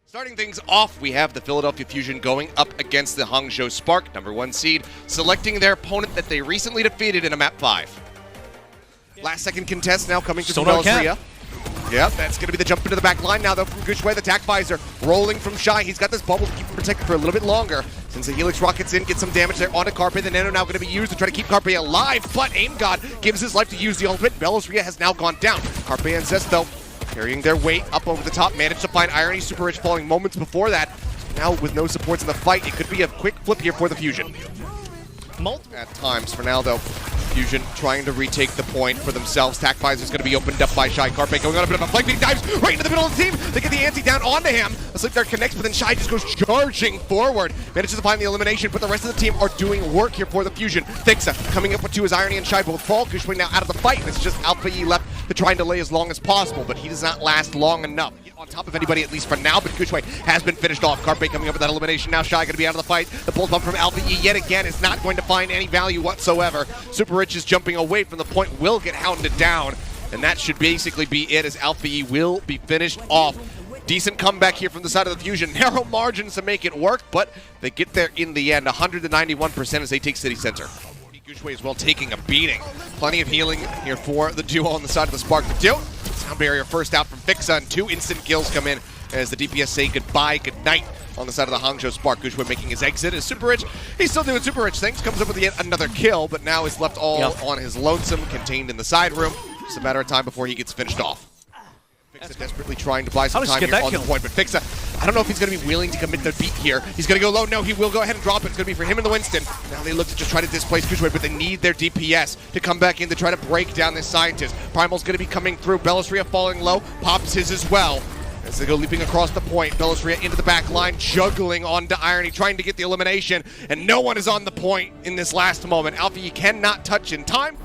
Starting things off, we have the Philadelphia Fusion going up against the Hangzhou Spark, #1 seed, selecting their opponent that they recently defeated in a map 5. Last second contest now coming from Belosria. Yep, that's going to be the jump into the back line now, though, from Gushway, the attack visor, rolling from Shy. He's got this bubble to keep him protected for a little bit longer. Since the Helix rockets in, gets some damage there onto Carpe. The Nano now going to be used to try to keep Carpe alive, but Aim God gives his life to use the ultimate. Belosria has now gone down. Carpe and Zest, though, carrying their weight up over the top, managed to find Irony. Super Rich falling moments before that. Now, with no supports in the fight, it could be a quick flip here for the Fusion. At times for now, though. Fusion trying to retake the point for themselves. Tac Visor's going to be opened up by Shy. Carpe going on a bit of a flank, but he dives right into the middle of the team. They get the ante down onto him. A Sleep Dart connects, but then Shy just goes charging forward. Manages to find the elimination, but the rest of the team are doing work here for the Fusion. Thixa coming up with two as Irony and Shy both fall. Gushway now out of the fight, and it's just Alpha E left to try and delay as long as possible, but he does not last long enough. On top of anybody, at least for now, but Gushway has been finished off. Carpe coming up with that elimination. Now Shy going to be out of the fight. The pull bump from Alpha E yet again is not going to find any value whatsoever. Super Rich is jumping away from the point, will get hounded down, and that should basically be it, as Alpha E will be finished off. Decent comeback here from the side of the Fusion. Narrow margins to make it work, but they get there in the end. 191% as they take City Center. Gushway as well taking a beating. Plenty of healing here for the duo on the side of the Spark. The duo, Sound Barrier first out from Thixa, and 2 instant kills come in as the DPS say goodbye, good night on the side of the Hangzhou Spark. Gushway making his exit as Super Rich. He's still doing Super Rich things, comes up with yet another kill, but now is left all on his lonesome, contained in the side room. Just a matter of time before he gets finished off. Thixa desperately trying to buy some time here on the point, but Thixa, I don't know if he's going to be willing to commit the beat here. He's going to go low. No, he will go ahead and drop it. It's going to be for him and the Winston. Now they look to just try to displace Gushway, but they need their DPS to come back in to try to break down this Scientist. Primal's going to be coming through. Belosria falling low, pops his as well. As they go leaping across the point, Belosria into the back line, juggling onto Irony, trying to get the elimination, and no one is on the point in this last moment. Alpha, you cannot touch in time.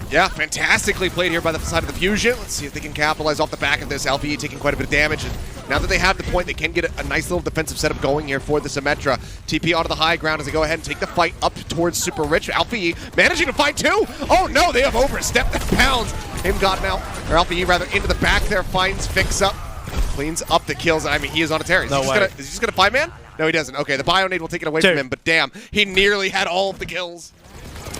Yeah, fantastically played here by the side of the Fusion. Let's see if they can capitalize off the back of this. Alpha E taking quite a bit of damage. And now that they have the point, they can get a nice little defensive setup going here for the Symmetra. TP onto the high ground as they go ahead and take the fight up towards Super Rich. Alpha E managing to find 2. Oh no, they have overstepped the pounds. Aim God now, or Alpha E rather, into the back there, finds Fix Up. Cleans up the kills. I mean, he is on a tear. Is he just gonna 5-man? No, he doesn't. Okay, the Bionade will take it away from him, but damn, he nearly had all of the kills.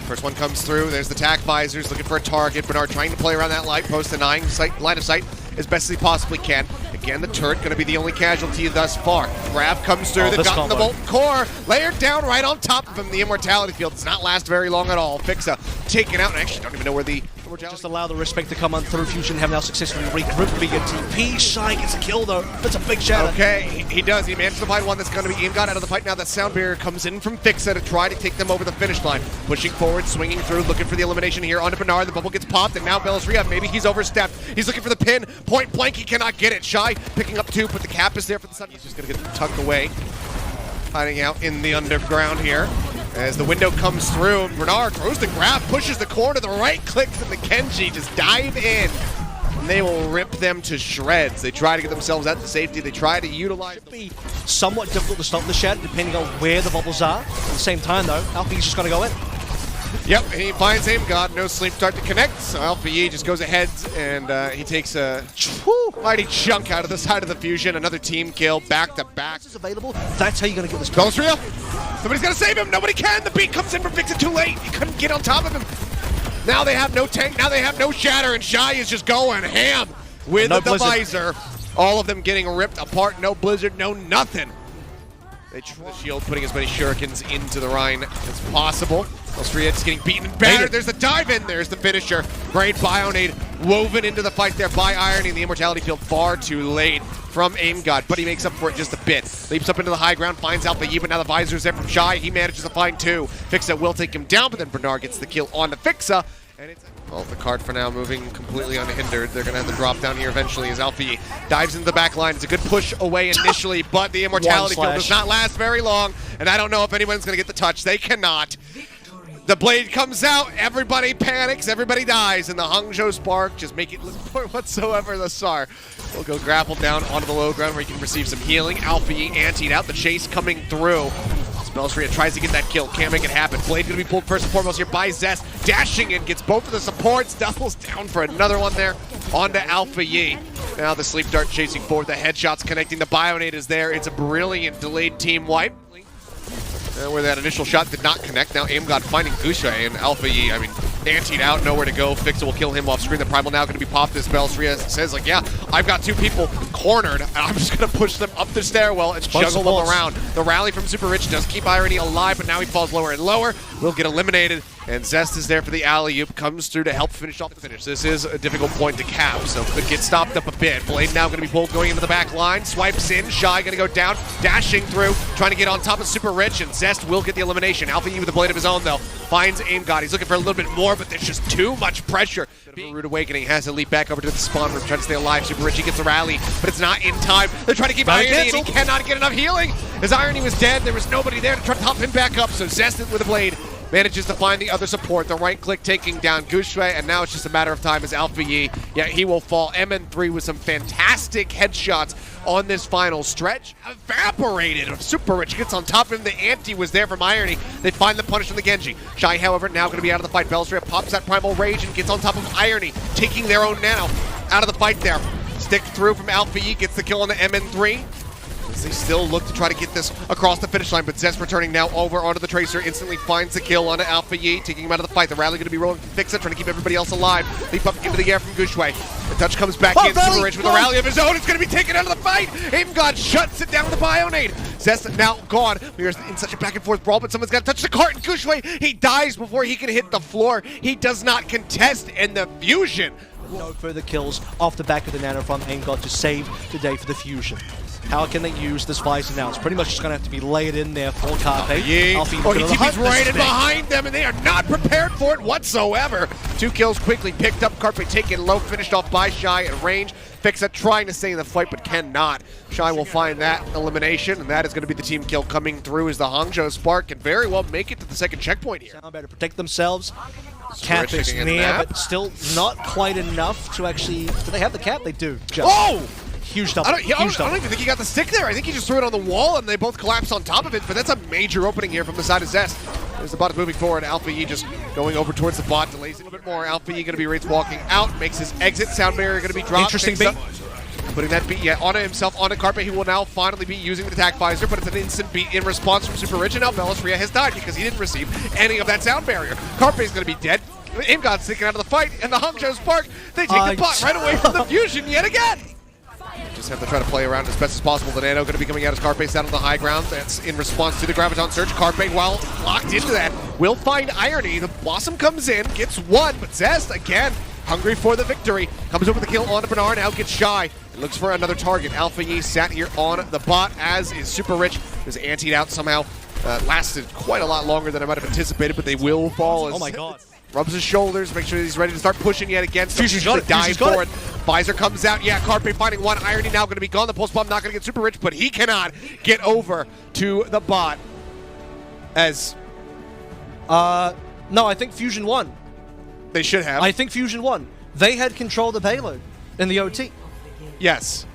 First one comes through. There's the tack visors looking for a target. Bernard trying to play around that light post, denying line of sight as best as he possibly can. Again, the turret going to be the only casualty thus far. Grab comes through. They've gotten the Molten Core layered down right on top of him. The Immortality Field does not last very long at all. Fixa taken out. And I actually don't even know where the just allow the respect to come on through. Fusion have now successfully regrouped via TP. Shy gets a kill though. That's a big shadow. Okay, he does. He managed to find one that's going to be Aim God out of the fight. Now that Sound Barrier comes in from Thixa to try to take them over the finish line. Pushing forward, swinging through, looking for the elimination here onto Bernard. The bubble gets popped, and now Belosria, maybe he's overstepped. He's looking for the pin. Point blank, he cannot get it. Shy picking up 2, but the cap is there for the Sun. He's just going to get tucked away. Hiding out in the underground here. As the window comes through, Bernard throws the grab, pushes the core to the right, clicks, and the Kenji just dive in. And they will rip them to shreds. They try to get themselves out to safety. They try to utilize... It be somewhat difficult to stop the shadow depending on where the bubbles are. At the same time though, Alpha E's just got to go in. Yep, he finds Aim God. No Sleep Dart to connect. So Alpha E just goes ahead and he takes a mighty chunk out of the side of the Fusion. Another team kill, back to back. Is available. That's how you're going to get this. Belosria! Somebody's got to save him. Nobody can. The beat comes in from Fixa too late. He couldn't get on top of him. Now they have no tank. Now they have no shatter, and Shy is just going ham with the visor. All of them getting ripped apart. No blizzard. No nothing. They try the shield, putting as many shurikens into the Rhine as possible. Belosria just getting beaten and battered. There's the dive in. There's the finisher. Great Bionade woven into the fight there by Irony. The Immortality Field far too late from Aim God, but he makes up for it just a bit. Leaps up into the high ground, finds Alpha E, but now the visor's there from Shy. He manages to find 2. Fixa will take him down, but then Bernard gets the kill on the Fixa. And it's well, the card for now moving completely unhindered. They're going to have to drop down here eventually as Alpha E dives into the back line. It's a good push away initially, but the Immortality Field does not last very long, and I don't know if anyone's going to get the touch. They cannot. The blade comes out, everybody panics, everybody dies, and the Hangzhou Spark just make it look poor whatsoever. The SAR will go grapple down onto the low ground where he can receive some healing. Alpha E anteed out, the chase coming through. Bellisria tries to get that kill, can't make it happen. Blade gonna be pulled first and foremost here by Zest. Dashing in, gets both of the supports, doubles down for another one there. Onto Alpha Yi. Now the Sleep Dart chasing forward, the headshots connecting, the Bionade is there. It's a brilliant delayed team wipe. Where that initial shot did not connect. Now AimGod finding Gusha and Alpha Yi, I mean, antied out, nowhere to go. Fixa will kill him off screen. The Primal now going to be popped as Bellisria says, like, yeah, I've got two people cornered. I'm just going to push them up the stairwell and juggle them around. The rally from Super Rich does keep Irony alive, but now he falls lower and lower. Will get eliminated, and Zest is there for the alley-oop. Comes through to help finish off the finish. This is a difficult point to cap, so could get stopped up a bit. Blade now going to be pulled going into the back line. Swipes in. Shy going to go down. Dashing through. Trying to get on top of Super Rich, and Zest will get the elimination. Alpha Yi with a blade of his own, though. Finds AimGod. He's looking for a little bit more, but there's just too much pressure. Rude Awakening has to leap back over to the spawn room, trying to stay alive. Super Richie gets a rally, but it's not in time. They're trying to keep Irony, and he cannot get enough healing. As Irony was dead, there was nobody there to try to top him back up, so Zest with a blade manages to find the other support. The right click taking down Gushui, and now it's just a matter of time as Alpha Yi, yeah, he will fall. MN3 with some fantastic headshots on this final stretch. Evaporated. Super Rich gets on top of him. The anti was there from Irony. They find the punish from the Genji. Shy, however, now going to be out of the fight. Bellisria pops that Primal Rage and gets on top of Irony, taking their own nano out of the fight there. Stick through from Alpha Yi, gets the kill on the MN3. They still look to try to get this across the finish line, but Zest returning now over onto the Tracer, instantly finds the kill onto Alpha Yi, taking him out of the fight. The rally going to be rolling for Fixa, trying to keep everybody else alive. Leap up into the air from Gushui. The touch comes back in. Super Rich with a rally of his own. It's going to be taken out of the fight. AimGod shuts it down with the Bionade. Zest now gone. We are in such a back and forth brawl, but someone's got to touch the cart. And Gushui, he dies before he can hit the floor. He does not contest, and the fusion. No further kills off the back of the nano from AimGod to save the day for the fusion. How can they use this Visor now? It's pretty much just going to have to be laid in there for Carpe. He TP's right in behind them, and they are not prepared for it whatsoever. 2 kills quickly picked up. Carpe taken low, finished off by Shy at range. Fixa trying to stay in the fight, but cannot. Shy will find that elimination, and that is going to be the team kill coming through as the Hangzhou Spark can very well make it to the second checkpoint here. Sound better protect themselves. Cap is near, but still not quite enough to actually... Do they have the cap? They do. Just. Oh! Huge double. I don't even think he got the stick there. I think he just threw it on the wall and they both collapsed on top of it, but that's a major opening here from the side of Zest. As the bot is moving forward, Alpha Yi just going over towards the bot, delays it a little bit more. Alpha Yi going to be rates walking out, makes his exit. Sound barrier going to be dropped. Interesting beat. Putting that beat onto himself, onto Carpe. He will now finally be using the attack visor, but it's an instant beat in response from Super Rich, and now Bellisria has died because he didn't receive any of that sound barrier. Carpe is going to be dead. AimGod's sticking out of the fight, and the Hangzhou Spark, they take the bot right away from the fusion yet again. Just have to try to play around as best as possible. The nano going to be coming out as Carpe's out on the high ground. That's in response to the Graviton Surge. Carpe, while locked into that, will find Irony. The Blossom comes in, gets one, but Zest, again, hungry for the victory. Comes over the kill onto Bernard, now gets Shy. And looks for another target. Alpha Yi sat here on the bot, as is Super Rich. Was antied out somehow. Lasted quite a lot longer than I might have anticipated, but they will fall. As oh my god. Rubs his shoulders, make sure he's ready to start pushing yet again. Fusion's got it. Dive for it. Visor comes out. Yeah, Carpe finding one. Irony now going to be gone. The pulse bomb not going to get Super Rich, but he cannot get over to the bot. As no, I think Fusion won. They should have. I think Fusion won. They had control of the payload in the OT. Yes.